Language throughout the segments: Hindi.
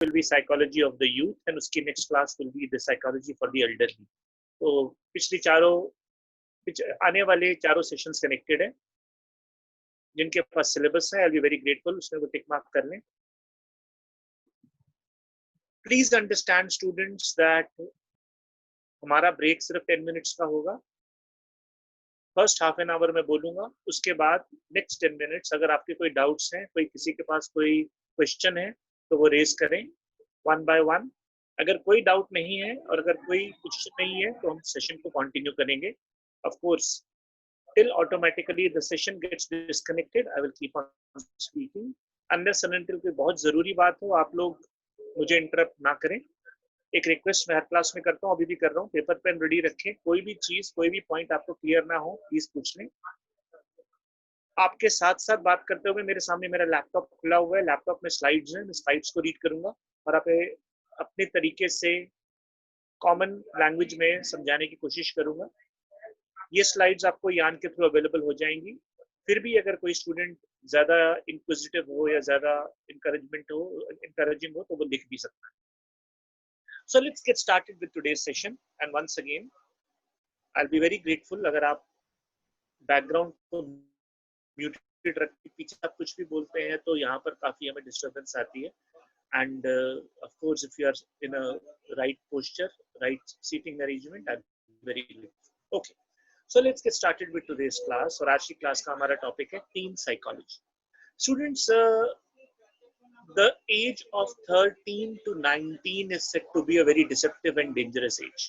will be psychology of the youth and उसकी next class will be the psychology for the elderly. तो पिछली आने वाले चारों सेशंस कनेक्टेड है. जिनके पास सिलेबस है, I'll be very grateful उसमें वो टिक मार्क कर लें. Please understand students that हमारा ब्रेक सिर्फ 10 मिनट्स का होगा. फर्स्ट हाफ एन आवर में बोलूंगा, उसके बाद नेक्स्ट 10 मिनट्स अगर आपके कोई डाउट्स हैं, कोई किसी के पास कोई क्वेश्चन है तो वो रेज करें वन बाय वन. अगर कोई डाउट नहीं है और अगर कोई क्वेश्चन नहीं है तो हम सेशन को कंटिन्यू करेंगे. Of course till automatically the session gets disconnected, I will keep on speaking unless and until कोई बहुत जरूरी बात हो आप लोग मुझे इंटरप्ट ना करें. एक रिक्वेस्ट मैं हर क्लास में करता हूँ, अभी भी कर रहा हूँ, पेपर पेन रेडी रखें. कोई भी चीज कोई भी पॉइंट आपको क्लियर ना हो प्लीज पूछ लें. आपके साथ साथ बात करते हुए मेरे सामने मेरा लैपटॉप खुला हुआ है. लैपटॉप में स्लाइड्स हैं, मैं स्लाइड्स को रीड करूंगा और आप अपने तरीके से कॉमन लैंग्वेज में समझाने की कोशिश करूंगा. ये स्लाइड्स आपको यान के थ्रू अवेलेबल हो जाएंगी. फिर भी अगर कोई स्टूडेंट ज्यादा इंक्विजिटिव हो या ज्यादा इंकरेजिंग हो तो वो लिख भी सकता है. So let's get started with today's session and once again I'll be very grateful अगर आप बैकग्राउंड को म्यूटेड रख के पीछे आप कुछ भी बोलते हैं तो यहाँ पर काफी हमें डिस्टर्बेंस आती है. And of course if you are in a right posture, right seating arrangement, I'm very grateful. Okay, so let's get started with today's class. और आज की क्लास का हमारा टॉपिक है tin psychology. Students, the age of 13 to 19 is said to be a very deceptive and dangerous age.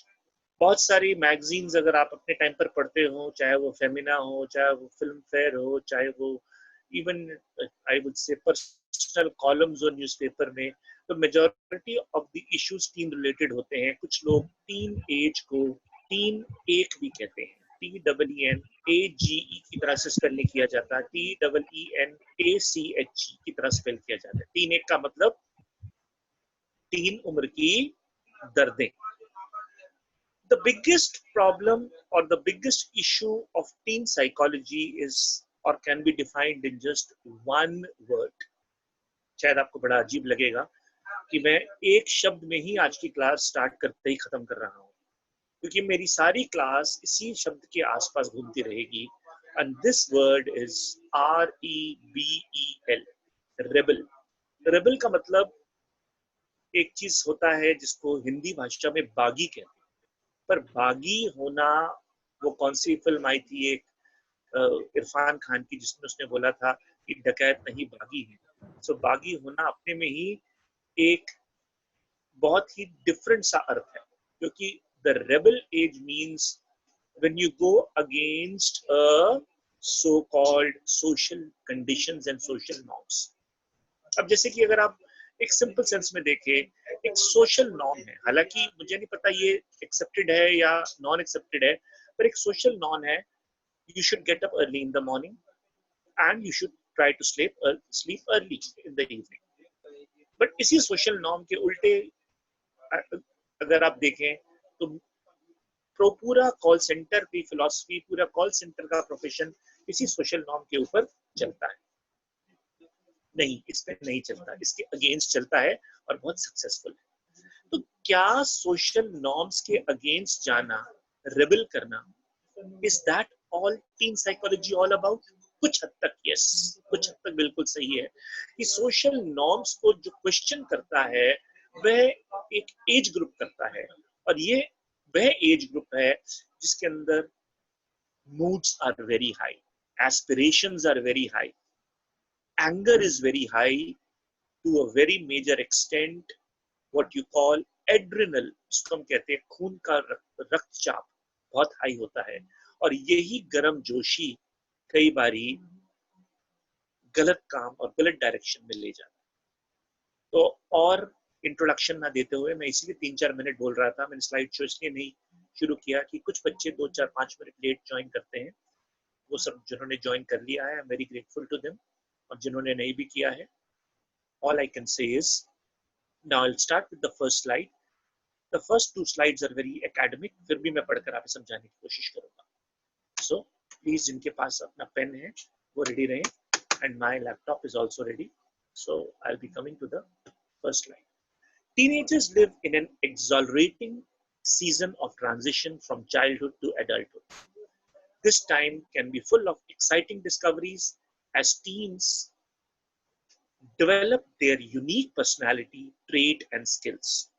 बहुत सारी मैगजीन्स अगर आप अपने टाइम पर पढ़ते हो, चाहे वो फेमिना हो, चाहे वो फिल्म फेयर हो, चाहे वो even I would say personal columns हो न्यूज़पेपर में, तो majority of the issues tin related होते हैं. कुछ लोग टीन एज को टीन एक भी कहते हैं. TEENAGE की तरह से स्पेलिंग किया जाता है. TEENACHE की तरह स्पेल किया जाता है. टीन एक का मतलब टीन उम्र की दर्दें. The biggest problem or the biggest issue of teen psychology is or can be defined in just one word. शायद आपको बड़ा अजीब लगेगा कि मैं एक शब्द में ही आज की क्लास स्टार्ट करते ही खत्म कर रहा हूँ, क्योंकि मेरी सारी क्लास इसी शब्द के आसपास घूमती रहेगी. And this word is REBEL, rebel. Rebel का मतलब एक चीज होता है जिसको हिंदी भाषा में बागी कहते हैं. पर बागी होना, वो कौन सी फिल्म आई थी एक इरफान खान की जिसमें उसने बोला था कि डकैत नहीं बागी है. सो बागी होना अपने में ही एक बहुत ही डिफरेंट सा अर्थ है, क्योंकि the rebel age means when you go against a so-called social conditions and social norms. अब जैसे कि अगर आप एक सिंपल सेंस में देखें, एक सोशल नॉर्म है, हालांकि मुझे नहीं पता ये एक्सेप्टेड है या नॉन एक्सेप्टेड है, पर एक सोशल नॉर्म है, you should get up early in the morning and you should try to sleep early in the evening. But इसी सोशल नॉर्म के उल्टे अगर आप देखें तो पूरा कॉल सेंटर की फिलॉसफी, पूरा कॉल सेंटर का प्रोफेशन इसी सोशल नॉर्म के ऊपर चलता है. नहीं, इस पे नहीं चलता, इसके अगेंस्ट चलता है और बहुत सक्सेसफुल है. तो क्या सोशल नॉर्म्स के अगेंस्ट जाना, रेबल करना, is that all tin psychology all about? कुछ हद तक यस, कुछ हद तक बिल्कुल सही है कि सोशल नॉर्म्स को जो क्वेश्चन करता है वह एक एज ग्रुप करता है, और ये वह एज ग्रुप है जिसके अंदर moods are very high, aspirations are very high, anger is very high, to a very major extent what you call adrenal, इसको हम कहते हैं खून का रक्तचाप बहुत हाई होता है, और यही गर्म जोशी कई बारी गलत काम और गलत डायरेक्शन में ले जाता है. तो और इंट्रोडक्शन ना देते हुए मैं इसलिए 3-4 मिनट बोल रहा था, मैंने स्लाइड शो इसलिए नहीं शुरू किया कि कुछ बच्चे 2-4-5 मिनट लेट ज्वाइन करते हैं. वो सब जिन्होंने ज्वाइन कर लिया है, I am very grateful to them, और जिन्होंने नहीं भी किया है, all I can say is now I'll start with the first slide. The first 2 slides are very academic, फिर भी मैं पढ़कर आपको समझाने की कोशिश करूंगा. So please जिनके पास अपना पेन है वो रेडी रहें, and my laptop is also ready. So I'll be coming to the first slide. Teenagers live in an exhilarating season of transition from childhood to adulthood. This time can be full of exciting discoveries as teens develop their unique personality, trait, and skills.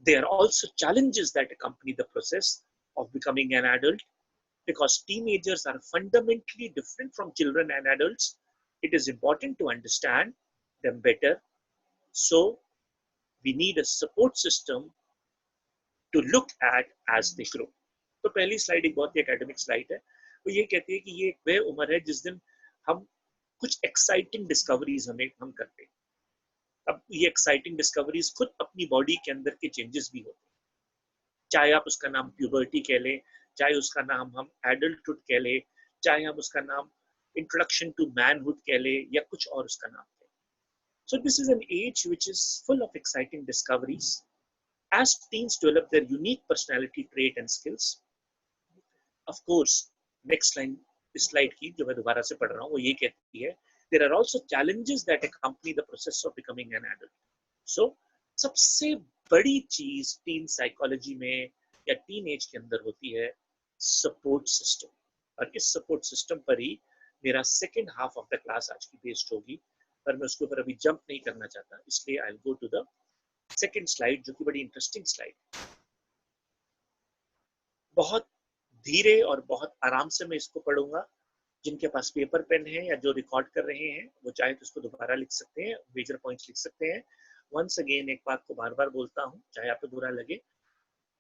There are also challenges that accompany the process of becoming an adult because teenagers are fundamentally different from children and adults. It is important to understand them better. So, we need a support system to look at as they grow. तो पहली स्लाइड एक बहुत ही एकेडमिक स्लाइड है। वो ये कहती है कि ये एक वह उम्र है जिस दिन हम कुछ एक्साइटिंग डिस्कवरीज हम करते हैं। अब ये एक्साइटिंग डिस्कवरीज खुद अपनी बॉडी के अंदर के चेंजेस भी होते हैं, चाहे आप उसका नाम प्यूबर्टी कह लें, चाहे उसका नाम हम एडल्टहुड कह लें, चाहे हम उसका नाम इंट्रोडक्शन टू मैनहुड कह लें या कुछ और उसका नाम कह लें। So this is an age which is full of exciting discoveries as teens develop their unique personality trait and skills. Of course, next line इस स्लाइड की जो मैं दोबारा से पढ़ रहा हूँ वो ये कहती है, there are also challenges that accompany the process of becoming an adult. So सबसे बड़ी चीज टीन साइकोलॉजी में या टीन एज के अंदर होती है सपोर्ट सिस्टम, और इस सपोर्ट सिस्टम पर ही मेरा second half of the class आज की बेस्ड होगी, पर मैं उसके ऊपर अभी जंप नहीं करना चाहता, इसलिए I will go to the second slide जो कि बड़ी इंटरेस्टिंग स्लाइड। बहुत धीरे और बहुत आराम से मैं इसको पढ़ूंगा। जिनके पास पेपर पेन है या जो रिकॉर्ड कर रहे हैं वो चाहे तो इसको दोबारा लिख सकते हैं, मेजर पॉइंट्स लिख सकते हैं। वंस अगेन एक बात को बार बार बोलता हूँ, चाहे आप बुरा लगे,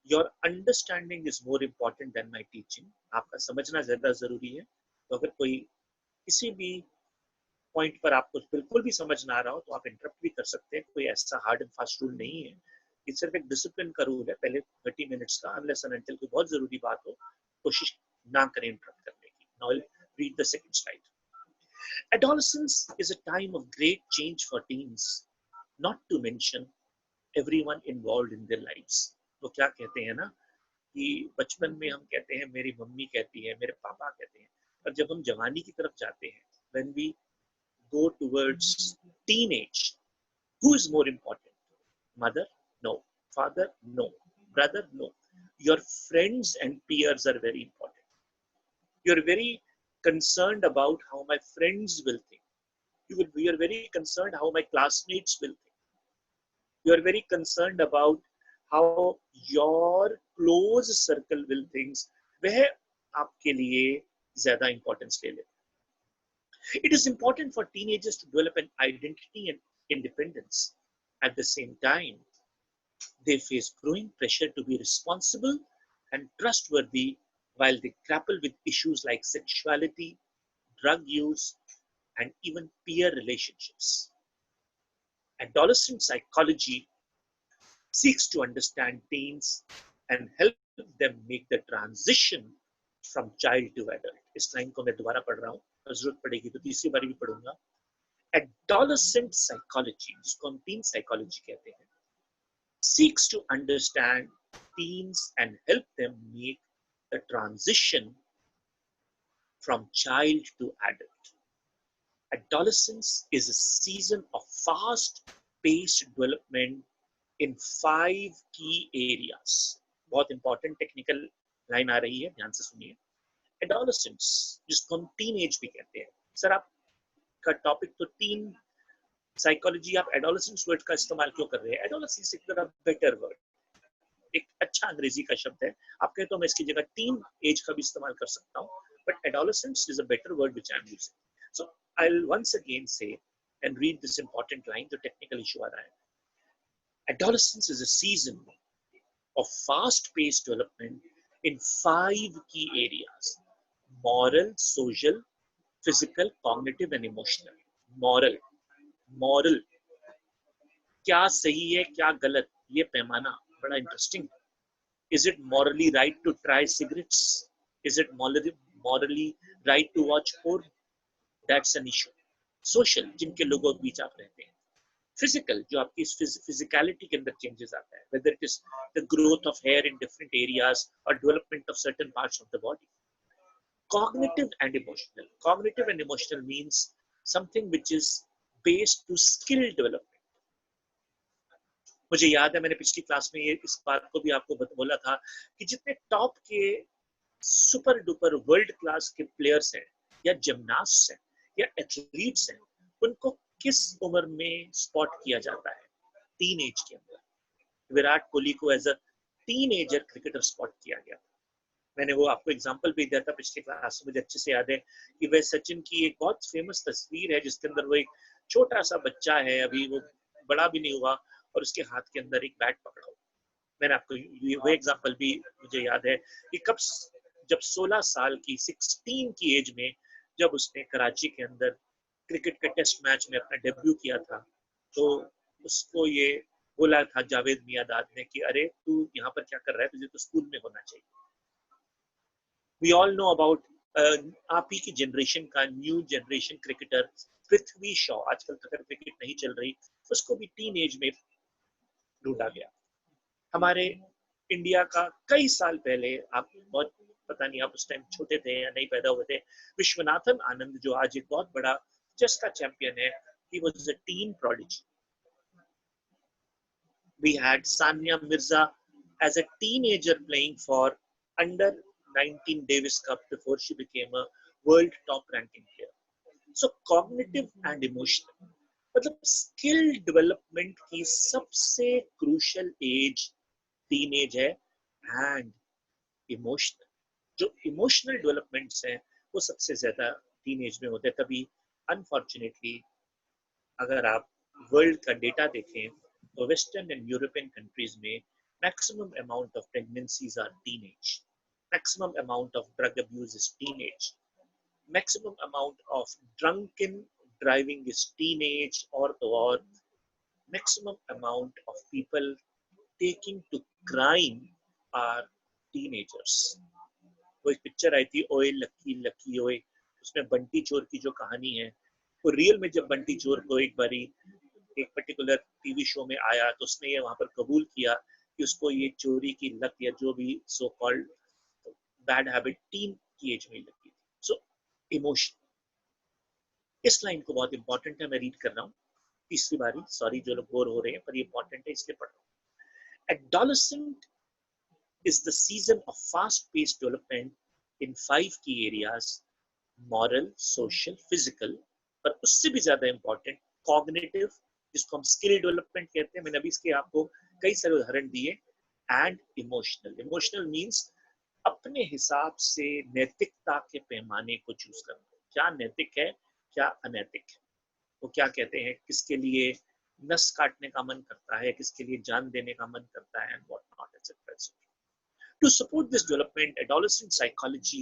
your understanding is more important then my teaching. आपका समझना ज्यादा जरूरी है। तो अगर कोई किसी भी पॉइंट पर आपको बिल्कुल भी समझ ना आ रहा हो तो आप इंटरप्ट भी कर सकते हैं। कोई ऐसा हार्ड एंड फास्ट रूल नहीं है, ये सिर्फ एक डिसिप्लिन का रूल है। पहले 30 मिनट्स का, अनलेस एंड अनटिल कोई बहुत जरूरी बात हो, कोशिश ना करें इंटरप्ट करने की। Now I will read the second slide. Adolescence is a time of great change for teens, not to mention everyone involved in their lives. वो क्या कहते हैं ना कि बचपन में हम कहते हैं मेरी मम्मी कहती है, मेरे पापा कहते हैं, और जब हम जवानी की तरफ जाते हैं, when we go towards teenage, who is more important? Mother? No. Father? No. Brother? No. Your friends and peers are very important. You're very concerned about how my friends will think. You are very concerned how my classmates will think. You are very concerned about how your close circle will think. वह आपके लिए ज़्यादा importance ले लेते हैं. It is important for teenagers to develop an identity and independence. At the same time, they face growing pressure to be responsible and trustworthy while they grapple with issues like sexuality, drug use, and even peer relationships. Adolescent psychology seeks to understand teens and help them make the transition from child to adult. इस लाइन को मैं दोबारा पढ़ रहा हूँ, जरूरत पड़ेगी तो तीसरी बार भी पढ़ूंगा। Adolescent psychology, जिसको हम teen psychology कहते हैं, seeks to understand teens and help them make the transition from child to adult. Adolescence is a season of fast-paced development in 5 key areas. बहुत important technical line आ रही है, ध्यान से सुनिए। Adolescence, जिसको हम teenage भी कहते हैं। सर आपका टॉपिक तो teen साइकोलॉजी, आप एडोलेसेंस वर्ड का इस्तेमाल क्यों कर रहे हैं? एडोलेसेंस एक तरह बेटर वर्ड, एक अच्छा अंग्रेजी का शब्द है। आप कहें तो मैं इसकी जगह टीन एज का भी इस्तेमाल कर सकता हूँ, but adolescence is a better word which I am using. So I will once again say and read this important line, जो टेक्निकल इशू आ रहा है। Adolescence is a season of fast-paced development in 5 key areas: moral, social, physical, cognitive, and emotional. Moral, क्या सही है क्या गलत, ये पैमाना बड़ा interesting. Is it morally right to try cigarettes? Is it morally right to watch porn? That's an issue. Social, जिनके लोगों के बीच आप रहते हैं। Physical, जो आपकी physicality के अंदर changes आता है, whether it is the growth of hair in different areas or development of certain parts of the body. Cognitive and emotional. Cognitive and emotional means something which is based to skill development. मुझे याद है मैंने पिछली क्लास में ये इस बात को भी आपको बोला था कि जितने टॉप के सुपर डुपर वर्ल्ड क्लास के प्लेयर्स हैं या जिमनास्ट हैं या एथलीट्स हैं, उनको किस उम्र में स्पॉट किया जाता है? टीन एज के अंदर। विराट कोहली को as a teenager cricketer spot किया गया। मैंने वो आपको एग्जांपल भी दिया था पिछले क्लास में, मुझे अच्छे से याद है कि वह सचिन की एक बहुत फेमस तस्वीर है जिसके अंदर वो एक छोटा सा बच्चा है, अभी वो बड़ा भी नहीं हुआ, और उसके हाथ के अंदर एक बैट पकड़ा हुआ। मैंने आपको वो एग्जांपल भी मुझे याद है कि कब जब 16 साल की 16 की एज में जब उसने कराची के अंदर क्रिकेट के टेस्ट मैच में अपना डेब्यू किया था, तो उसको ये बोला था जावेद मियांदाद ने कि अरे तू यहाँ पर क्या कर रहा है, तुझे तो स्कूल में होना चाहिए। वी ऑल नो अबाउट आप ही की जनरेशन का new generation cricketer Prithvi Shaw, आजकल तो क्रिकेट नहीं चल रही, उसको भी टीन एज में ढूंढा गया। हमारे इंडिया का कई साल पहले, आप बहुत पता नहीं आप उस टाइम छोटे थे या नहीं पैदा हुए थे, विश्वनाथन आनंद जो आज एक बहुत बड़ा चेस का चैंपियन है, he was a teen prodigy. We had Sania Mirza as a teenager playing for under 19 Davis Cup before she became a world top ranking player. So cognitive and emotional, मतलब स्किल डेवलपमेंट की सबसे क्रूशल एज टीनेज है, एंड इमोशनल, जो इमोशनल डेवलपमेंट्स हैं वो सबसे ज्यादा टीनेज में होते हैं। तभी अनफॉर्चुनेटली अगर आप वर्ल्ड का डेटा देखें तो वेस्टर्न एंड यूरोपियन कंट्रीज में maximum amount of pregnancies are teenage, maximum amount of drug abuse is teenage, maximum amount of drunken driving is teenage, or maximum amount of people taking to crime are teenagers. वो एक पिक्चर आई थी ओए लकी लकी ओए, उसमें बंटी चोर की जो कहानी है, वो रियल में जब बंटी चोर को एक बारी एक पर्टिकुलर टीवी शो में आया तो उसने ये वहां पर कबूल किया कि उसको ये चोरी की लत या जो भी so called bad habit tin की एज में लगी। सो इमोशन, इस लाइन को बहुत इंपॉर्टेंट है, मैं रीड कर रहा हूँ तीसरी बारी, सॉरी जो लोग बोर हो रहे हैं, पर ये इंपॉर्टेंट है इसलिए पढ़ रहा हूँ। Adolescent is the season of fast-paced development in 5 key areas: moral, social, physical, पर उससे भी ज्यादा इंपॉर्टेंट कॉग्निटिव, जिसको हम स्किल डेवलपमेंट कहते हैं, मैंने अभी इसके आपको कई सारे उदाहरण दिए, एंड इमोशनल। इमोशनल मीन्स अपने हिसाब से नैतिकता के पैमाने को चूज करना, क्या नैतिक है क्या अनैतिक है, वो क्या कहते हैं, किसके लिए नस काटने का मन करता है, किसके लिए जान देने का मन करता है, and what not, etcetera. To support this development, adolescent psychology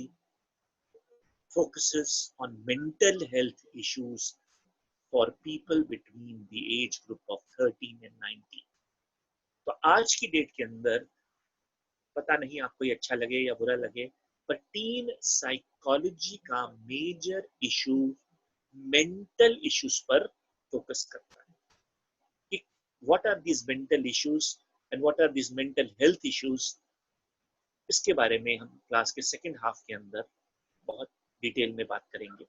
focuses on mental health issues for people between the age group of 13 and 19. तो आज की डेट के अंदर पता नहीं आपको ये अच्छा लगे या बुरा लगे, पर टीन साइकोलॉजी का मेजर इशू मेंटल इश्यूज पर फोकस करता है कि what are these mental issues and what are these mental health issues. इसके बारे में हम क्लास के सेकेंड हाफ के अंदर बहुत डिटेल में बात करेंगे,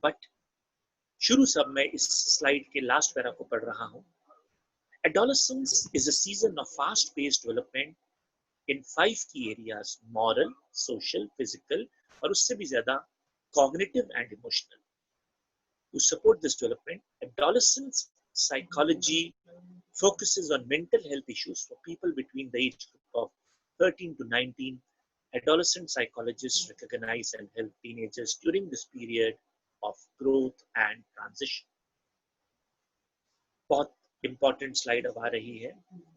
बट शुरू से अब मैं इस स्लाइड के लास्ट पैरा को पढ़ रहा हूं। Adolescence is a season of fast-paced development in 5 key areas: moral, social, physical, और उससे भी ज्यादा cognitive and emotional. To support this development, adolescent psychology focuses on mental health issues for people between the age group of 13 to 19. Adolescent psychologists recognize and help teenagers during this period of growth and transition. बहुत इंपॉर्टेंट स्लाइड अब आ रही है,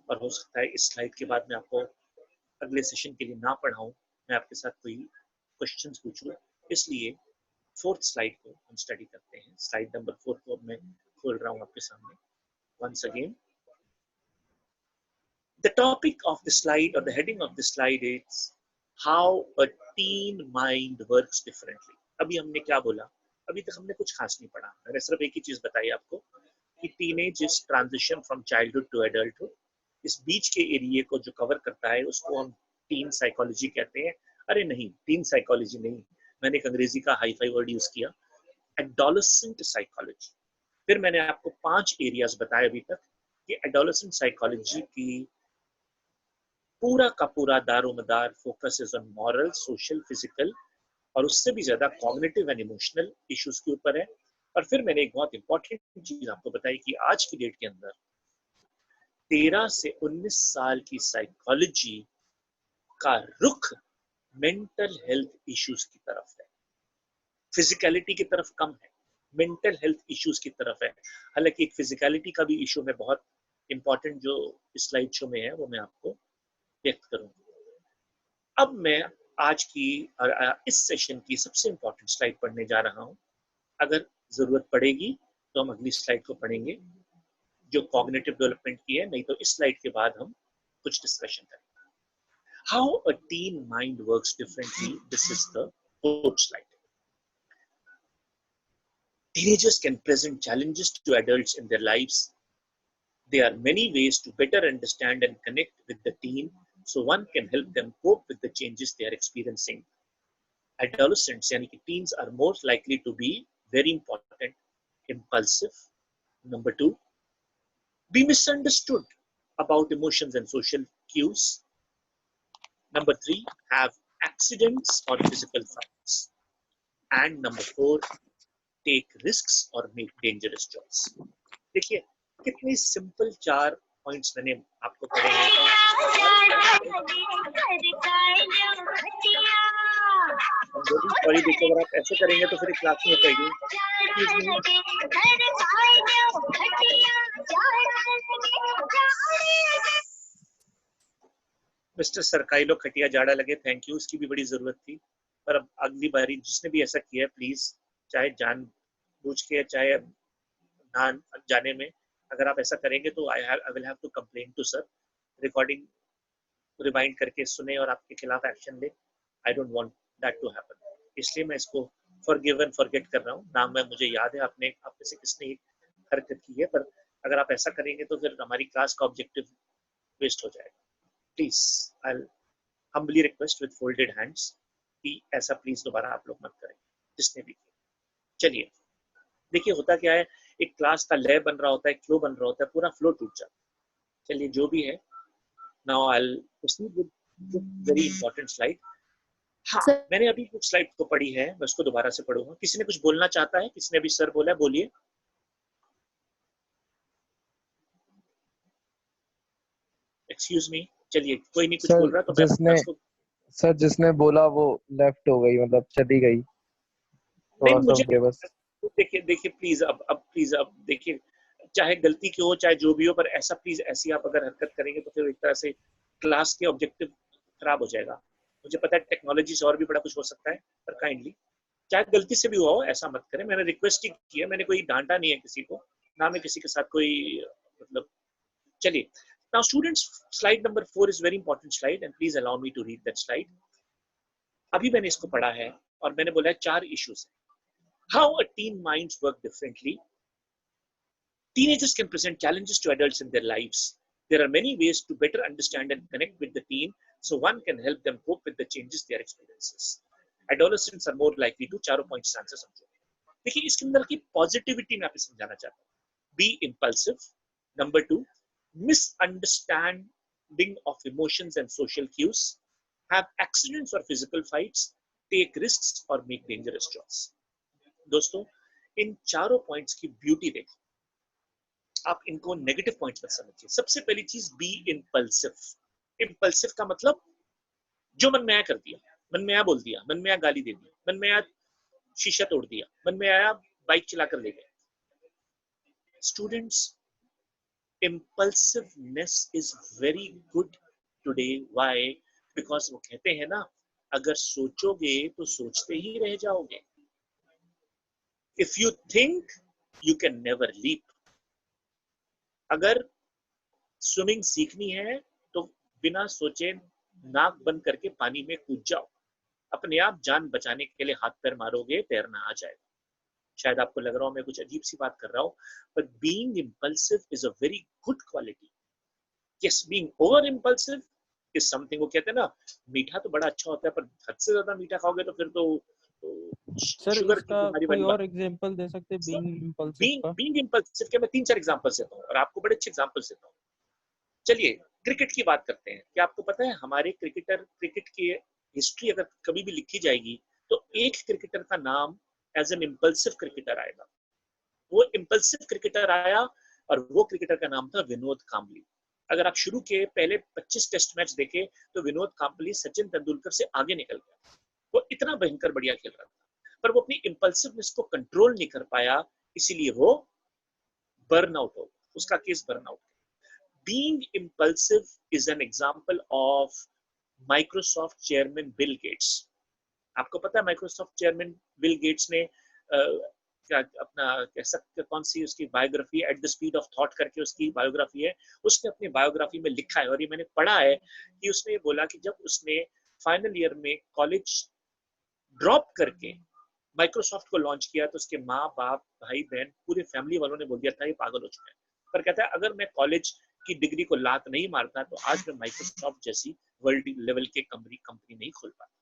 और हो सकता है इस स्लाइड के बाद मैं आपको अगले सेशन के लिए ना पढ़ाऊं, मैं आपके साथ कोई क्वेश्चंस पूछूं, इसलिए फोर्थ स्लाइड को हम स्टडी करते हैं। स्लाइड नंबर 4 को मैं खोल रहा हूं आपके सामने once again. The topic of the slide, or the heading of the slide, is how a teen mind works differently. अभी हमने क्या बोला, अभी तक हमने कुछ खास नहीं पढ़ा, मैंने सिर्फ एक ही चीज बताई आपको कि teenage is transition from childhood to adulthood. इस बीच के एरिया को जो कवर करता है उसको हम टीन साइकोलॉजी कहते हैं। अरे नहीं, टीन साइकोलॉजी नहीं, मैंने एक अंग्रेजी का हाई फाई वर्ड यूज किया, एडोलेसेंट साइकोलॉजी। फिर मैंने आपको 5 एरियाज बताए अभी तक कि एडोलेसेंट साइकोलॉजी की पूरा का पूरा दारोमदार focus is on moral, social, physical और उससे भी ज्यादा कॉग्निटिव एंड इमोशनल इश्यूज के ऊपर है। और फिर मैंने एक बहुत इंपॉर्टेंट चीज आपको बताई कि आज की डेट के अंदर 13 से 19 साल की साइकोलॉजी का रुख मेंटल हेल्थ इश्यूज की तरफ है, फिजिकलिटी की तरफ कम है, मेंटल हेल्थ इश्यूज की तरफ है। हालांकि एक फिजिकलिटी का भी इशू में बहुत इंपॉर्टेंट जो स्लाइड शो में है वो मैं आपको व्यक्त करूंगा। अब मैं आज की इस सेशन की सबसे इंपॉर्टेंट स्लाइड पढ़ने जा रहा हूं। अगर जरूरत पड़ेगी तो हम अगली स्लाइड को पढ़ेंगे जो कॉग्निटिव डेवलपमेंट की है, नहीं तो इस स्लाइड के बाद हम कुछ डिस्कशन करेंगे। How a tin mind works differently, this is the fourth slide. Teenagers can present challenges to adults in their lives. There are many ways to better understand and connect with the teen, so one can help them cope with the changes they are experiencing. Adolescents, yani ki teens, are more likely to be very important, impulsive. Number two, be misunderstood about emotions and social cues. Number three, have accidents or physical fights. And number four, take risks or make dangerous choices. देखिए कितनी सिंपल 4 पॉइंट्स मैंने आपको पढ़े हैं। सॉरी, देखिए अगर आप ऐसे करेंगे तो फिर क्लास नहीं हो पाएगी। मिस्टर सरकाइलो खटिया जाड़ा लगे, थैंक यू, इसकी भी बड़ी जरूरत थी। पर अब अगली बारी जिसने भी ऐसा किया प्लीज, चाहे जान बूझ के चाहे ना जाने में, अगर आप ऐसा करेंगे तो I will have to complain to sir. Recording rewind करके सुने और आपके खिलाफ एक्शन ले। I don't want that to happen, इसलिए मैं इसको फॉरगिव एंड फॉरगेट कर रहा हूँ। नाम में मुझे याद है आपने आप में से किसने हरकत की है, पर अगर आप ऐसा करेंगे तो फिर हमारी क्लास का ऑब्जेक्टिव वेस्ट हो जाएगा। Please I humbly request with folded hands कि ऐसा प्लीज दोबारा आप लोग मत करें जिसने भी किया। चलिए देखिए होता क्या है, एक क्लास का लय बन रहा होता है, फ्लो बन रहा होता है, पूरा फ्लो टूट जाता है। चलिए जो भी है, now I will proceed with very important slide. हाँ, मैंने अभी कुछ स्लाइड को पढ़ी है, मैं उसको दोबारा से पढ़ूंगा। किसी ने कुछ बोलना चाहता है? किसी ने अभी सर बोला है, बोलिए। एक्सक्यूज मी, चलिए कोई नहीं कुछ बोल रहा तो सर जिसने बोला वो लेफ्ट हो गई, मतलब चली गई। नहीं मुझे देखिए प्लीज अब प्लीज अब देखिए, चाहे गलती की हो चाहे जो भी हो, पर ऐसा प्लीज ऐसी आप अगर हरकत करेंगे तो फिर एक तरह से क्लास के ऑब्जेक्टिव खराब हो जाएगा। मुझे पता है टेक्नोलॉजी से और भी बड़ा कुछ हो सकता है, पर काइंडली चाहे गलती से भी हुआ हो ऐसा मत करें। मैंने रिक्वेस्ट ही की है, मैंने कोई डांटा नहीं है किसी को, ना मैं किसी के साथ कोई मतलब। चलिए now students, slide number 4 is very important slide and please allow me to read that slide. अभी मैंने इसको पढ़ा है और मैंने बोला है 4 issues. How a teen minds work differently. Teenagers can present challenges to adults in their lives. There are many ways to better understand and connect with the teen, so one can help them cope with the changes they are experiencing. Adolescents are more likely to, चारों points आंसर समझो। देखिए इसके अंदर की पॉजिटिविटी मैं आपको समझाना चाहता हूँ। Be impulsive. Number 2, misunderstanding of emotions and social cues. Have accidents or physical fights. Take risks or make dangerous choices. दोस्तों इन चारों पॉइंट्स की ब्यूटी देखिए, आप इनको नेगेटिव पॉइंट्स मत समझिए। सबसे पहली चीज, बी इम्पल्सिव। इम्पल्सिव का मतलब जो मन में आया कर दिया, मन में आया बोल दिया, मन में आया गाली दे दी, मन में आया शीशा तोड़ दिया, मन में आया बाइक चलाकर ले गए। Students, impulsiveness is very good today. Why? Because वो कहते हैं ना, अगर सोचोगे तो सोचते ही रह जाओगे। If you think, you can never leap. अगर स्विमिंग सीखनी है तो बिना सोचे नाक बंद करके पानी में कूद जाओ, अपने आप जान बचाने के लिए हाथ पैर मारोगे, तैरना आ जाएगा। शायद आपको लग रहा हो मैं कुछ अजीब सी बात कर रहा हूं, but being impulsive is a very good quality. Yes, being over impulsive is something, वो कहते हैं ना मीठा तो बड़ा अच्छा होता है पर हद से ज्यादा मीठा खाओगे तो फिर तो सर शुगर की इसका बीमारी कोई वाली और बात। एग्जांपल दे सकते हैं बीइंग इम्पल्सिव बीइंग का? बीइंग इम्पल्सिव के मैं 3-4 एग्जांपल्स देता हूँ और आपको बड़े अच्छे एग्जांपल्स देता हूँ। चलिए क्रिकेट की बात करते हैं। क्या आपको पता है हमारे क्रिकेट की हिस्ट्री अगर कभी भी लिखी जाएगी तो एक क्रिकेटर का नाम एज एन इम्पल्सिव क्रिकेटर आएगा। वो इम्पल्सिव क्रिकेटर आया और वो क्रिकेटर का नाम था विनोद कांबली। अगर आप शुरू के पहले 25 टेस्ट मैच देखे तो विनोद कांबली सचिन तेंदुलकर से आगे निकल गया। वो इतना भयंकर बढ़िया खेल रहा था पर वो अपनी इम्पल्सिवनेस को कंट्रोल नहीं कर पाया, इसीलिए वो बर्नआउट हो, उसका case burnout. Being impulsive is an example of Microsoft chairman Bill Gates. आपको पता है माइक्रोसॉफ्ट चेयरमैन बिल गेट्स ने क्या अपना कह सकते कौन सी उसकी biography at the speed of thought करके उसकी बायोग्राफी है। उसने अपनी बायोग्राफी में लिखा है और ये मैंने पढ़ा है कि उसने ये बोला कि जब उसने फाइनल ईयर में कॉलेज ड्रॉप करके माइक्रोसॉफ्ट को लॉन्च किया तो उसके माँ बाप भाई बहन पूरे फैमिली वालों ने बोल दिया था ये पागल हो चुका है। पर कहता है अगर मैं कॉलेज की डिग्री को लात नहीं मारता तो आज मैं माइक्रोसॉफ्ट जैसी वर्ल्ड लेवल के कंपनी नहीं खोल पाता।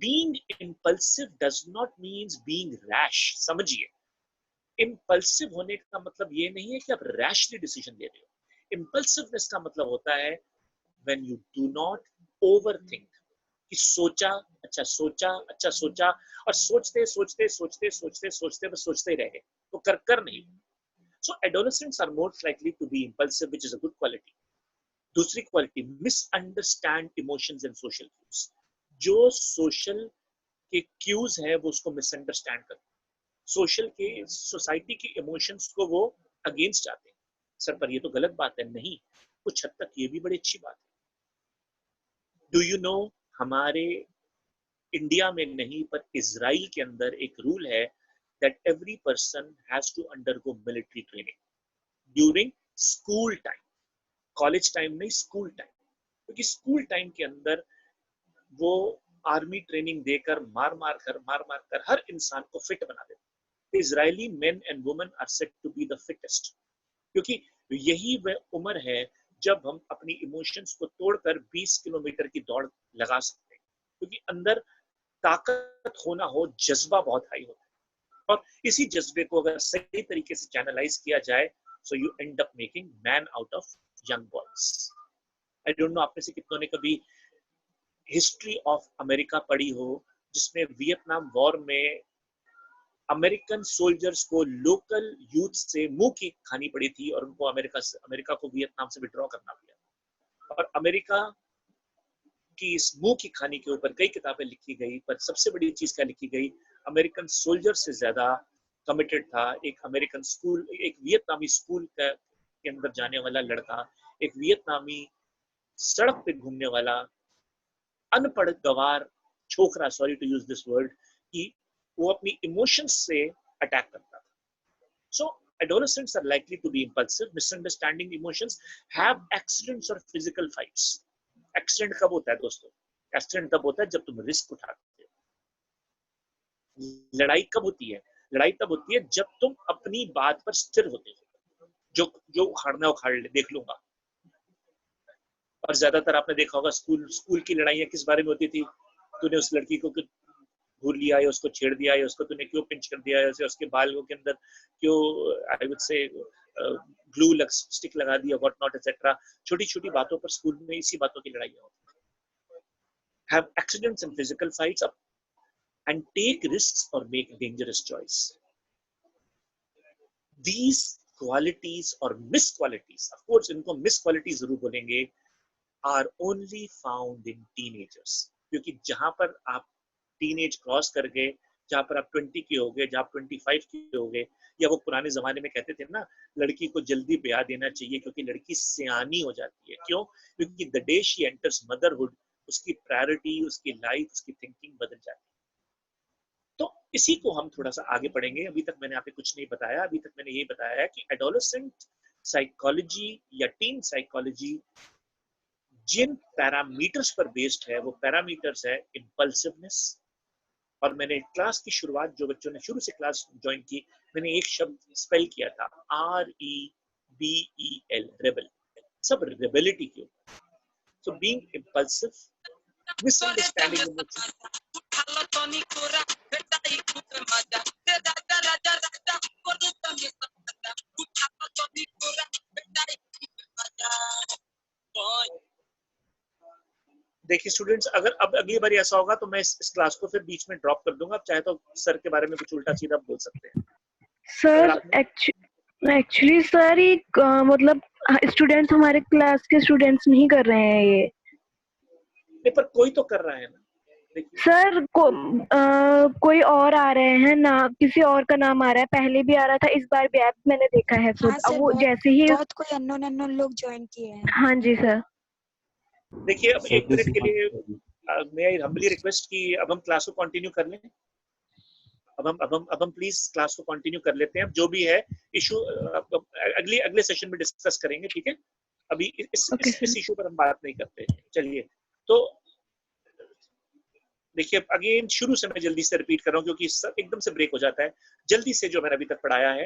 Being impulsive does not means being rash. समझिए, इम्पल्सिव होने का मतलब ये नहीं है कि आप रैशली डिसीजन ले रहे हो। इम्पल्सिवनेस का मतलब होता है when you do not overthink, कि सोचा अच्छा सोचा और सोचते सोचते सोचते सोचते सोचते बस सोचते ही रहे, तो कर नहीं। So adolescents are more likely to be impulsive, which is a good quality. दूसरी quality, misunderstand emotions and social cues. जो सोशल के क्यूज है वो उसको मिसअंडरस्टैंड करते हैं, सोशल के सोसाइटी के इमोशंस को वो अगेंस्ट जाते हैं। सर पर ये तो गलत बात है। नहीं, कुछ हद तक ये भी बड़ी अच्छी बात है। डू यू नो, हमारे इंडिया में नहीं पर इजराइल के अंदर एक रूल है that every person has to undergo military training during school time. College time नहीं, स्कूल टाइम। क्योंकि स्कूल टाइम के अंदर वो आर्मी ट्रेनिंग देकर मार मार कर हर इंसान को फिट बना देते। Israeli men and women are said to be the fittest, क्योंकि यही वह उम्र है जब हम अपनी इमोशंस को तोड़कर 20 किलोमीटर की दौड़ लगा सकते हैं। क्योंकि अंदर ताकत होना हो, जज्बा बहुत हाई होता है और इसी जज्बे को अगर सही तरीके से चैनलाइज किया जाए so you and up making man out of young boys. I don't know आप में से कितनों ने कभी हिस्ट्री ऑफ अमेरिका पढ़ी हो, जिसमें वियतनाम वॉर में अमेरिकन सोल्जर्स को लोकल यूथ से मुंह की खानी पड़ी थी और उनको अमेरिका को वियतनाम से विड्रॉ करना पड़ा। और अमेरिका की इस मुंह की खानी के ऊपर कई किताबें लिखी गई, पर सबसे बड़ी चीज क्या लिखी गई, अमेरिकन सोल्जर से ज्यादा कमिटेड था एक अमेरिकन स्कूल, एक वियतनामी स्कूल के अंदर जाने वाला लड़का, एक वियतनामी सड़क पे घूमने वाला अनपढ़ गवार छोकरा, sorry to use this word, कि वो अपनी इमोशंस से अटैक करता था। So adolescents are likely to be impulsive, misunderstanding emotions, have accidents or physical fights. Accident कब होता है दोस्तों? एक्सीडेंट तब होता है जब तुम रिस्क उठाते हो। लड़ाई कब होती है? लड़ाई तब होती है जब तुम अपनी बात पर स्थिर होते हो। जो जो उखाड़ना उखाड़ ले, देख लूंगा। और ज्यादातर आपने देखा होगा स्कूल की लड़ाइयां किस बारे में होती थी? तूने उस लड़की को घूर लिया या उसको छेड़ दिया या उसको तूने क्यों पिंच कर दिया या उसके बालों के अंदर क्यों I would say glue stick लगा दिया, व्हाट नॉट एटसेट्रा। छोटी छोटी बातों पर स्कूल में इसी बातों की लड़ाइयां होती है। Have accidents and physical fights and take risks और make dangerous choice. These qualities और मिस क्वालिटीज, ऑफ कोर्स इनको मिस क्वालिटीज जरूर बोलेंगे, are only found in teenagers. क्योंकि जहां पर आप टीनेज क्रॉस कर गए, जहां पर आप 20 के हो गए, जहां 25 के हो गए, या वो पुराने जमाने में कहते थे ना लड़की को जल्दी ब्याह देना चाहिए क्योंकि लड़की सियानी हो जाती है। क्यों? क्योंकि the day she enters motherhood उसकी प्रायोरिटी, उसकी लाइफ, उसकी थिंकिंग बदल जाती है। तो इसी को हम थोड़ा सा आगे पढ़ेंगे। अभी तक मैंने आपको कुछ नहीं बताया। अभी तक मैंने ये बताया है कि एडोलेसेंट साइकोलॉजी या टीन साइकोलॉजी जिन पैरामीटर्स पर बेस्ड है वो पैरामीटर्स है इम्पल्सिवनेस। और मैंने क्लास की शुरुआत, जो बच्चों ने शुरू से क्लास ज्वाइन की, मैंने एक शब्द स्पेल किया था, REBEL, रेबल। सब रेबेलिटी के ऊपर। So being impulsive, misunderstanding emotion, देखिए स्टूडेंट्स, अगर अब अगली बार ऐसा होगा तो मैं इस क्लास को फिर बीच में ड्रॉप कर दूंगा। आप चाहे तो सर के बारे में कुछ उल्टा सीधा बोल सकते हैं। अगर सर आपने एक्चुअली सर ये मतलब स्टूडेंट्स, हमारे क्लास के स्टूडेंट्स नहीं कर रहे हैं ये। नहीं, पर कोई तो कर रहा है ना। देखिए सर कोई और आ रहे हैं ना, किसी और का नाम आ रहा है, पहले भी आ रहा था, इस बार भी ऐप मैंने देखा है खुद। हाँ अब सर, वो जैसे ही बहुत कोई अननोन लोग ज्वाइन किए हैं। हाँ जी सर। देखिए, अब एक मिनट के लिए मैं हम्बली रिक्वेस्ट कि अब हम क्लास को कंटिन्यू कर लें। अब हम प्लीज क्लास को कंटिन्यू कर लेते हैं। अब जो भी है इशू अगले सेशन में डिस्कस करेंगे, ठीक है? अभी इस इशू पर हम बात नहीं करते। चलिए, तो देखिए अगेन शुरू से मैं जल्दी से रिपीट कर रहा हूँ क्योंकि एकदम से ब्रेक हो जाता है। जल्दी से जो मैंने अभी तक पढ़ाया है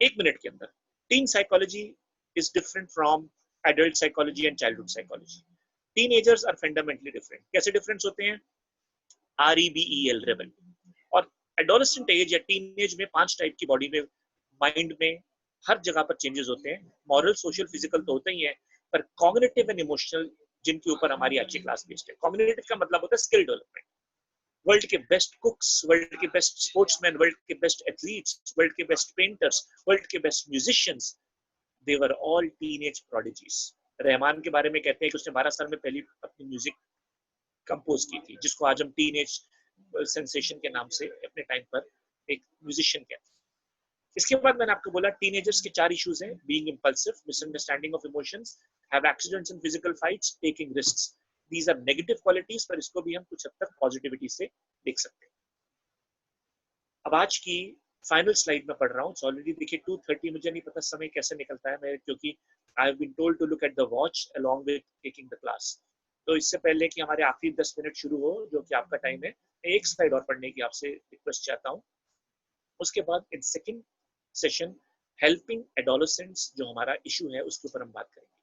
1 मिनट के अंदर, teen psychology is different from adult psychology and childhood psychology. Teenagers are fundamentally different. कैसे डिफरेंस होते हैं? REBEL, rebel. और एडोलेसेंट एज या टीन एज में 5 टाइप की बॉडी में, माइंड में, हर जगह पर चेंजेस होते हैं। मॉरल, सोशल, फिजिकल तो होते ही हैं, पर कॉग्निटिव एंड इमोशनल, जिनके ऊपर हमारी अच्छी क्लास बेस्ड है। कॉग्निटिव का मतलब होता है स्किल डेवलपमेंट। वर्ल्ड के बेस्ट कुक्स, वर्ल्ड के बेस्ट स्पोर्ट्समैन, वर्ल्ड के बेस्ट एथलीट्स, वर्ल्ड के बेस्ट पेंटर्स, वर्ल्ड के best musicians, they were all teenage prodigies. Rahman के बारे में कहते हैं कि उसने 12 साल में पहली अपनी म्यूजिक कंपोज की थी, जिसको आज हम टीनेज सेंसेशन के नाम से अपने टाइम पर एक म्यूजिशियन कहते हैं। इसके बाद मैंने आपको बोला टीनेजर्स के 4 इश्यूज हैं: being impulsive, misunderstanding of emotions, have accidents and physical fights, taking risks. These are negative qualities, पर इसको भी हम कुछ हद तक पॉजिटिविटी से देख सकते हैं। अब आज की फाइनल स्लाइड में पढ़ रहा हूँ ऑलरेडी। देखिए 2:30, मुझे नहीं पता समय कैसे निकलता है मैं, क्योंकि I have been told to look at the watch along with taking the class. तो इससे पहले कि हमारे आखिरी 10 मिनट शुरू हो, जो कि आपका टाइम है, एक स्लाइड और पढ़ने की आपसे रिक्वेस्ट चाहता हूँ। उसके बाद in second session helping adolescents, जो हमारा इशू है, उसके ऊपर हम बात करेंगे।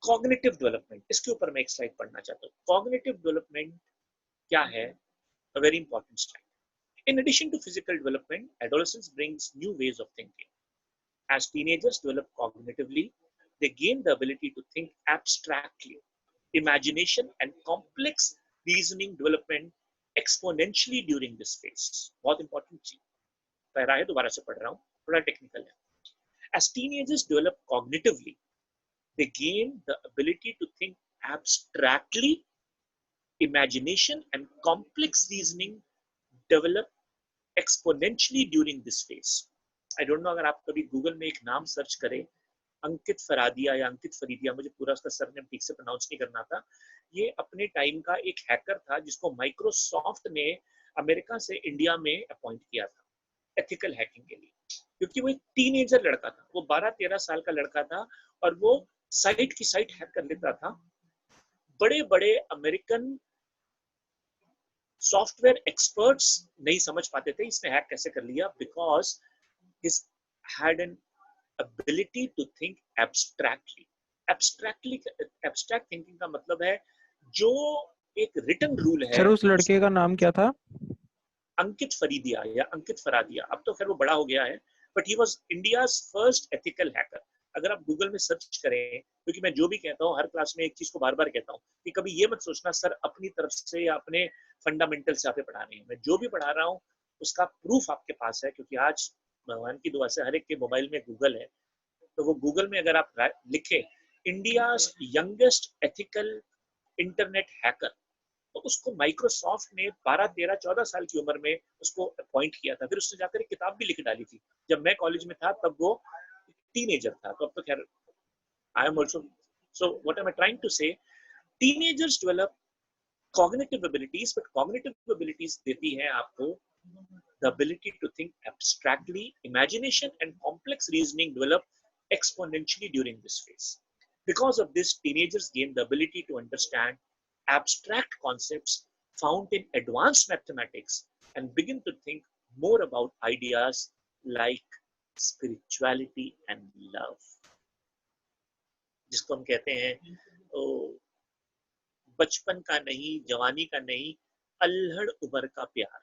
कॉग्निटिव डेवलपमेंट, इसके ऊपर मैं एक स्लाइड पढ़ना चाहता हूँ। कॉग्निटिव डेवलपमेंट क्या है? A very important slide. In addition to physical development, adolescence brings new ways of thinking. As teenagers develop cognitively, they gain the ability to think abstractly. Imagination and complex reasoning development exponentially during this phase. बहुत important चीज पैरा है, दोबारा से पढ़ रहा हूँ, थोड़ा टेक्निकल है. As teenagers develop cognitively, they gain the ability to think abstractly. Imagination and complex reasoning develop exponentially during this phase. I don't know, अगर आप कभी गूगल में एक नाम सर्च करें, अंकित फरादिया या अंकित फरीदिया, मुझे पूरा उसका सरनेम ठीक से प्रोनाउंस नहीं करना था। ये अपने टाइम का एक हैकर था जिसको माइक्रोसॉफ्ट ने अमेरिका से इंडिया में अपॉइंट किया था एथिकल हैकिंग के लिए, क्योंकि वो एक टीनेजर लड़का था। वो 12-13 साल का लड़का था और वो साइट की साइट हैक कर लेता था। बड़े बड़े अमेरिकन सॉफ्टवेयर एक्सपर्ट्स नहीं समझ पाते थे इसने हैक कैसे कर लिया, because his had an ability to think abstractly. Abstract thinking का मतलब है जो एक रिटन रूल है। सर उस लड़के का नाम क्या था? अंकित फरीदिया या अंकित फरादिया, अब तो खैर वो बड़ा हो गया है, but he was India's first ethical hacker. अगर आप गूगल में सर्च करें, क्योंकि मैं जो भी कहता हूँ हर क्लास में एक चीज को बार बार कहता हूँ कि कभी ये मत सोचना सर अपनी तरफ से या अपने फंडामेंटल से आपे पढ़ा रहे हैं। मैं जो भी पढ़ा रहा हूँ उसका प्रूफ आपके पास है, क्योंकि आज भगवान की दुआ से हर एक के मोबाइल में गूगल है। तो वो गूगल में अगर आप लिखे India youngest ethical internet hacker, तो उसको माइक्रोसॉफ्ट ने 12-13-14 साल की उम्र में उसको अपॉइंट किया था। फिर उसने जाकर एक किताब भी लिख डाली थी। जब मैं कॉलेज में था तब वो टीनेजर था, तो अब तो खैर I am also. So what am I trying to say, teenagers develop cognitive abilities, but cognitive abilities देती हैं आपको the ability to think abstractly. Imagination and complex reasoning develop exponentially during this phase. Because of this, teenagers gain the ability to understand abstract concepts found in advanced mathematics and begin to think more about ideas like spirituality and love, जिसको हम कहते हैं बचपन का नहीं, जवानी का नहीं, अल्हड़ उबर का प्यार,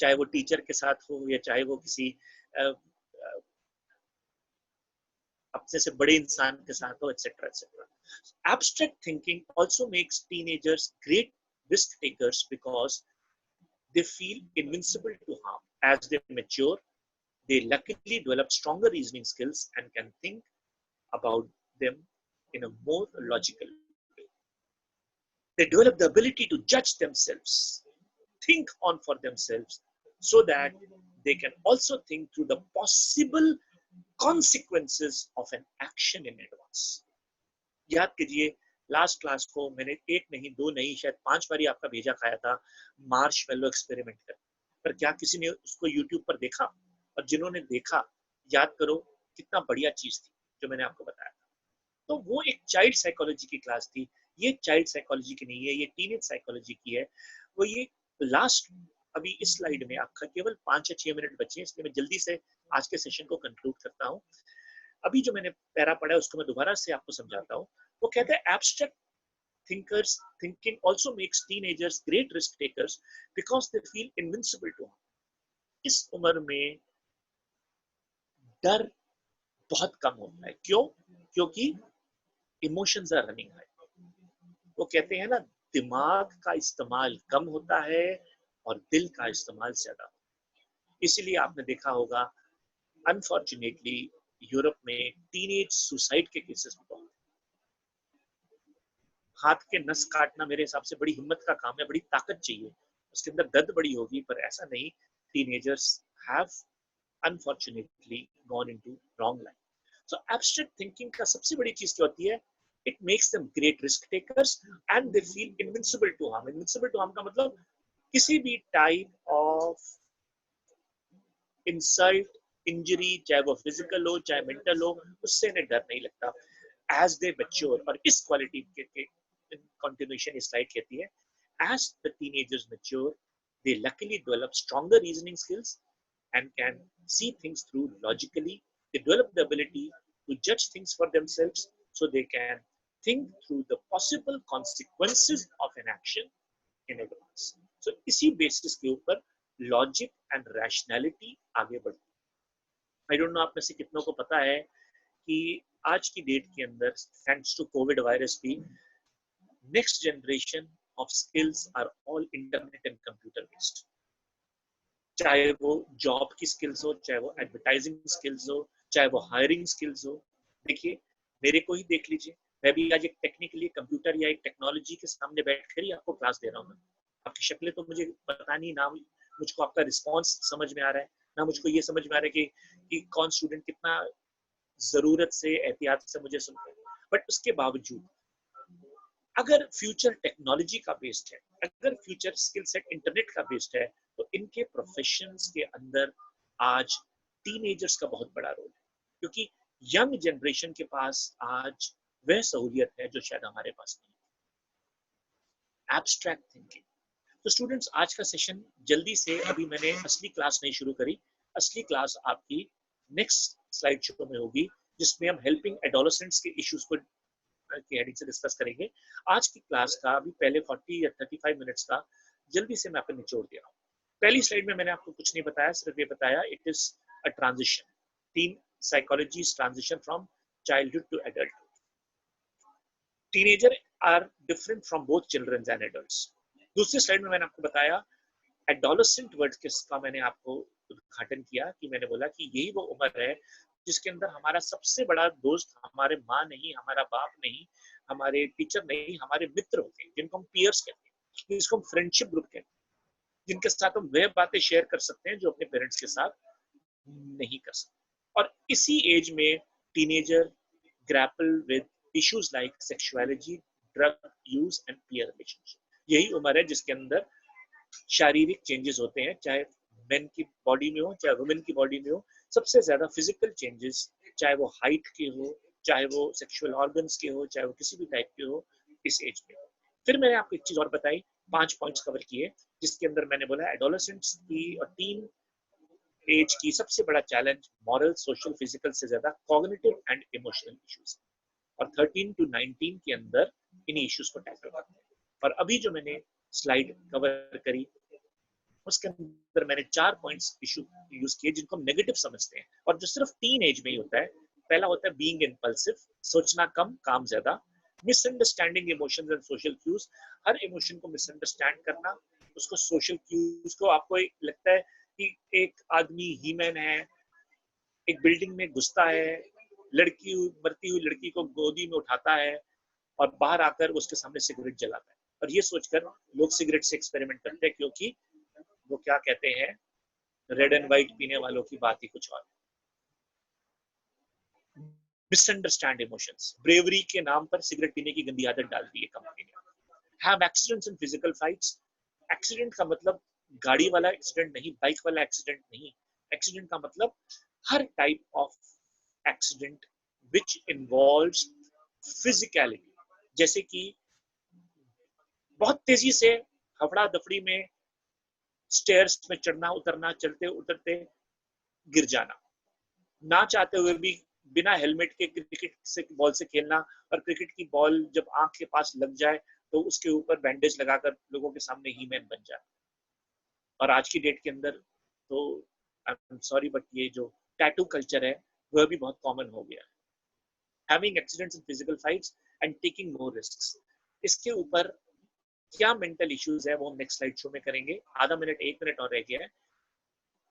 चाहे वो टीचर के साथ हो या चाहे वो किसी अपने से बड़े इंसान के साथ हो, etc. etc. Abstract thinking also makes teenagers great risk takers because they feel invincible to harm. As they mature, they luckily develop stronger reasoning skills and can think about them in a more logical way. They develop the ability to judge themselves, think on for themselves, so that they can also think through the possible consequences of an action in advance. याद कीजिए, लास्ट क्लास को मैंने एक नहीं, दो नहीं, शायद 5 बारी आपका भेजा खाया था मार्शमैलो एक्सपेरिमेंट कर, पर क्या किसी ने उसको यूट्यूब पर देखा? और जिन्होंने देखा, याद करो कितना बढ़िया चीज थी जो मैंने आपको बताया था। तो वो एक चाइल्ड साइकोलॉजी की क्लास थी। ये चाइल्ड साइकोलॉजी की नहीं है, ये टीनेज साइकोलॉजी की है। वो ये लास्ट, अभी इस स्लाइड में आपका केवल 5 या 6 मिनट बचे हैं, इसलिए मैं जल्दी से आज के सेशन को कंक्लूड करता हूँ। अभी जो मैंने पैरा पढ़ा है उसको मैं दोबारा से आपको समझाता हूँ। वो कहते हैं abstract thinkers thinking also makes teenagers great risk takers because they feel invincible to harm. इस उम्र में डर बहुत कम होता है। क्यों? क्योंकि इमोशंस आर रनिंग हाई। वो कहते हैं ना, दिमाग का इस्तेमाल कम होता है और दिल का इस्तेमाल ज्यादा। इसीलिए आपने देखा होगा अनफॉर्चुनेटली यूरोप में टीनेज सुसाइड के केसेस बहुत। हाथ के नस काटना मेरे हिसाब से बड़ी हिम्मत का काम है, बड़ी ताकत चाहिए, उसके अंदर दर्द बड़ी होगी, पर ऐसा नहीं। Teenagers have unfortunately gone into wrong line. So abstract thinking का सबसे बड़ी चीज क्या होती है? It makes them great risk takers and they feel invincible to harm. Invincible to harm का मतलब किसी भी टाइप ऑफ इंसल्ट, इंजरी, चाहे वो फिजिकल हो चाहे मेंटल हो, उससे इन्हें डर नहीं लगता। एज दे मैच्योर, और इस क्वालिटी के continuation इस स्लाइड कहती है, as the teenagers mature, they luckily develop stronger reasoning skills and can see things through logically. They develop the ability to judge things for themselves, so they can think through the possible consequences of an action in advance. So इसी basis के ऊपर logic and rationality आगे बढ़ती है। I don't know आप में से कितनों को पता है कि आज की डेट के अंदर थैंक्स टू कोविड वायरस भी next generation of skills are all internet and computer based. चाहे वो जॉब की स्किल्स हो, चाहे वो एडवर्टाइजिंग स्किल्स हो, चाहे वो हायरिंग स्किल्स हो। देखिए, मेरे को ही देख लीजिए, मैं भी आज एक टेक्निकली कंप्यूटर या एक टेक्नोलॉजी के सामने बैठकर ही आपको क्लास दे रहा हूँ। आपकी शक्लें तो मुझे पता नहीं, ना मुझको आपका रिस्पॉन्स समझ में आ रहा है, ना मुझको ये समझ में आ रहा है कि कौन स्टूडेंट कितना जरूरत से, एहतियात से मुझे सुन रहा है। बट उसके बावजूद अगर फ्यूचर टेक्नोलॉजी का बेस्ड है, अगर फ्यूचर स्किल सेट इंटरनेट का बेस्ड है, तो इनके प्रोफेशंस के अंदर आज टीनेजर्स का बहुत बड़ा रोल है, क्योंकि यंग जनरेशन के पास आज वह सहूलियत है जो शायद हमारे पास नहीं है। Abstract thinking. तो स्टूडेंट्स, आज का सेशन जल्दी से, अभी मैंने असली क्लास नहीं शुरू करी, असली क्लास आपकी नेक्स्ट स्लाइड शो में होगी, जिसमें हम हेल्पिंग एडोलेसेंट्स के इश्यूज को की हेडिंग से डिस्कस करेंगे। आज की क्लास का अभी पहले 40 या 35 मिनट्स का जल्दी से मैं आपको निचोड़ दे रहा हूँ। पहली स्लाइड में मैंने आपको कुछ नहीं बताया, सिर्फ ये बताया it is a transition, teen psychology transition from childhood to adulthood. Teenager are different from both children and adults. दूसरी स्लाइड में मैंने आपको बताया एडोलेसेंट वर्ड किसका मैंने आपको उद्घाटन किया, कि मैंने बोला कि यही वो उम्र है जिसके अंदर हमारा सबसे बड़ा दोस्त हमारे माँ नहीं, हमारा बाप नहीं, हमारे टीचर नहीं, हमारे मित्र होते हैं, जिनको हम पीयर्स कहते हैं, जिसको हम फ्रेंडशिप ग्रुप कहते हैं, जिनके साथ हम वह बातें शेयर कर सकते हैं जो अपने पेरेंट्स के साथ नहीं कर सकते। और इसी एज में teenager grapple with issues like sexuality, drug use and peer relationship. यही उम्र है जिसके अंदर शारीरिक चेंजेस होते हैं, चाहे मेन की बॉडी में हो चाहे वुमेन की बॉडी में हो। सबसे ज्यादा फिजिकल चेंजेस, चाहे वो हाइट के हो, चाहे वो सेक्सुअल ऑर्गन्स के हो, चाहे वो किसी भी टाइप के हो, इस एज में। फिर मैंने आपको एक चीज और बताई, 5 पॉइंट्स कवर किए, जिसके अंदर मैंने बोला एडोलेसेंट्स की और टीन एज की सबसे बड़ा चैलेंज मॉरल, सोशल, फिजिकल से ज्यादा कॉग्निटिव एंड इमोशनल इश्यूज, और 13 to 19 के अंदर इन्हीं इश्यूज को टैकल करते हैं। और अभी जो मैंने स्लाइड कवर करी, उसके अंदर मैंने 4 पॉइंट्स इशू यूज किए जिनको हम नेगेटिव समझते हैं और जो सिर्फ टीन एज में ही होता है। पहला होता है बीइंग इम्पल्सिव, सोचना कम काम ज्यादा, misunderstanding emotions and social cues, हर इमोशन को मिसअंडरस्टैंड करना, उसको सोशल क्यूज को आपको लगता है कि एक आदमी हीमैन है, एक बिल्डिंग में घुसता है, लड़की मरती हुई लड़की को गोदी में उठाता है और बाहर आकर उसके सामने सिगरेट जलाता है, और ये सोचकर लोग सिगरेट से एक्सपेरिमेंट करते हैं क्योंकि वो क्या कहते हैं, रेड एंड व्हाइट पीने वालों की बात ही कुछ और। मिसअंडरस्टैंड इमोशंस, ब्रेवरी के नाम पर सिगरेट पीने की गंदी आदत डाल दी है कंपनी ने। Have accidents in physical fights, accident का मतलब गाड़ी वाला एक्सीडेंट नहीं, बाइक वाला एक्सीडेंट नहीं, एक्सीडेंट का मतलब हर type of accident which involves physicality, जैसे कि बहुत तेजी से हफड़ा दफड़ी में स्टेयर्स में चढ़ना उतरना, चलते उतरते गिर जाना, ना चाहते हुए भी बिना हेलमेट के क्रिकेट से बॉल से खेलना, और क्रिकेट की बॉल जब आंख के पास लग जाए तो उसके ऊपर बैंडेज लगाकर लोगों के सामने ही मैन बन जाए। और आज की डेट के अंदर तो आई एम सॉरी बट ये जो टैटू कल्चर है वह भी बहुत कॉमन हो गया है। Having accidents in physical fights and taking more risks, इसके ऊपर क्या मेंटल इश्यूज है वो हम नेक्स्ट स्लाइड शो में करेंगे। आधा मिनट 1 मिनट और रह गया है।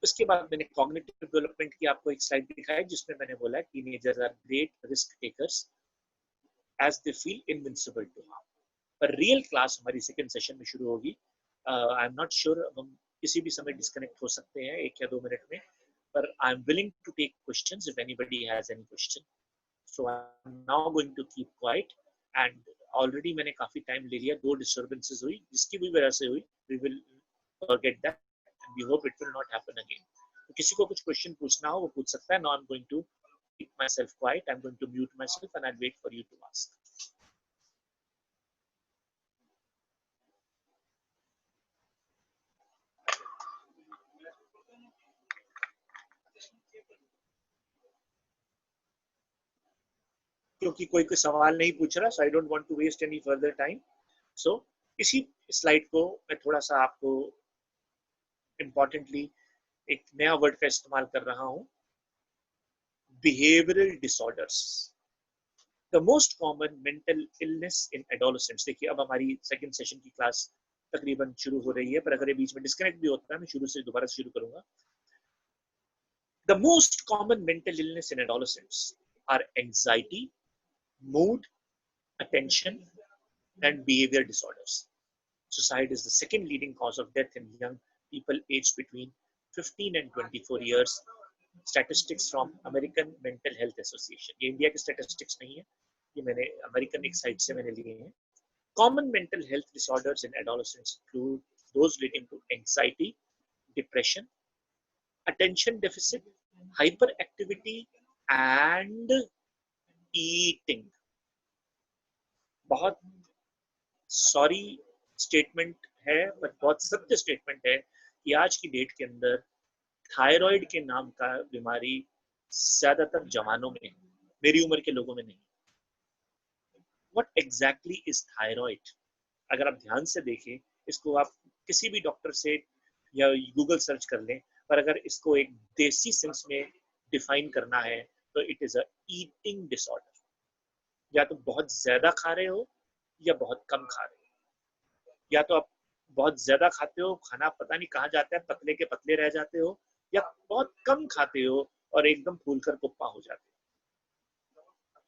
उसके बाद मैंने कॉग्निटिव डेवलपमेंट की आपको एक स्लाइड दिखाई जिसमें मैंने बोला teenagers are great risk takers as they feel invincible to harm. पर रियल क्लास हमारी सेकंड सेशन में शुरू होगी। आई एम नॉट श्योर, हम किसी भी समय डिस्कनेक्ट हो सकते हैं 1 या 2 मिनट में, पर I am willing to take questions if anybody has any question. So I am now going to keep quiet and already मैंने काफी टाइम ले लिया, 2 डिस्टर्बेंसेस हुई जिसकी भी वजह से हुई, we will forget that and we hope it will not happen again. तो किसी को कुछ क्वेश्चन पूछना हो वो पूछ सकता है। Now I'm going to keep myself quiet, I'm going to mute myself and I'll wait for you to ask. क्योंकि कोई सवाल नहीं पूछ रहा, so I don't want to waste any further time. So इसी स्लाइड को मैं थोड़ा सा आपको इम्पोर्टेंटली एक नया वर्ड का इस्तेमाल कर रहा हूं, behavioural disorders, the most common mental illness in adolescents. देखिए अब हमारी सेकंड सेशन की क्लास तकरीबन शुरू हो रही है, पर अगर ये बीच में डिस्कनेक्ट भी होता है मैं शुरू से दोबारा शुरू करूंगा। The most common mental illness in adolescents are anxiety, mood, attention, and behavior disorders. Suicide is the second leading cause of death in young people aged between 15 and 24 years. Statistics from American Mental Health Association. ये इंडिया के statistics नहीं है, ये मैंने अमेरिकन एक साइट से मैंने लिए हैं। Common mental health disorders in adolescents include those relating to anxiety, depression, attention deficit, hyperactivity, and eating. बहुत सॉरी स्टेटमेंट है पर बहुत सत्य स्टेटमेंट है कि आज की डेट के अंदर थायराइड के नाम का बीमारी ज्यादातर जवानों में, मेरी उम्र के लोगों में नहीं। What exactly is thyroid? अगर आप ध्यान से देखें इसको, आप किसी भी डॉक्टर से या गूगल सर्च कर लें, पर अगर इसको एक देसी सेंस में डिफाइन करना है तो it is a eating disorder. या तो बहुत ज्यादा खा रहे हो या बहुत कम खा रहे हो, या तो आप बहुत ज्यादा खाते हो, खाना पता नहीं कहाँ जाता है, पतले के पतले रह जाते हो, या बहुत कम खाते हो और एकदम फूलकर कुप्पा हो जाते हो,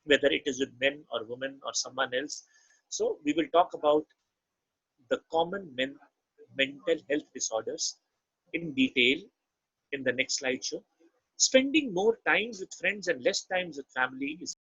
whether it is with men or women or someone else. So we will talk about the common mental health disorders in detail in the next slideshow. Spending more time with friends and less time with family is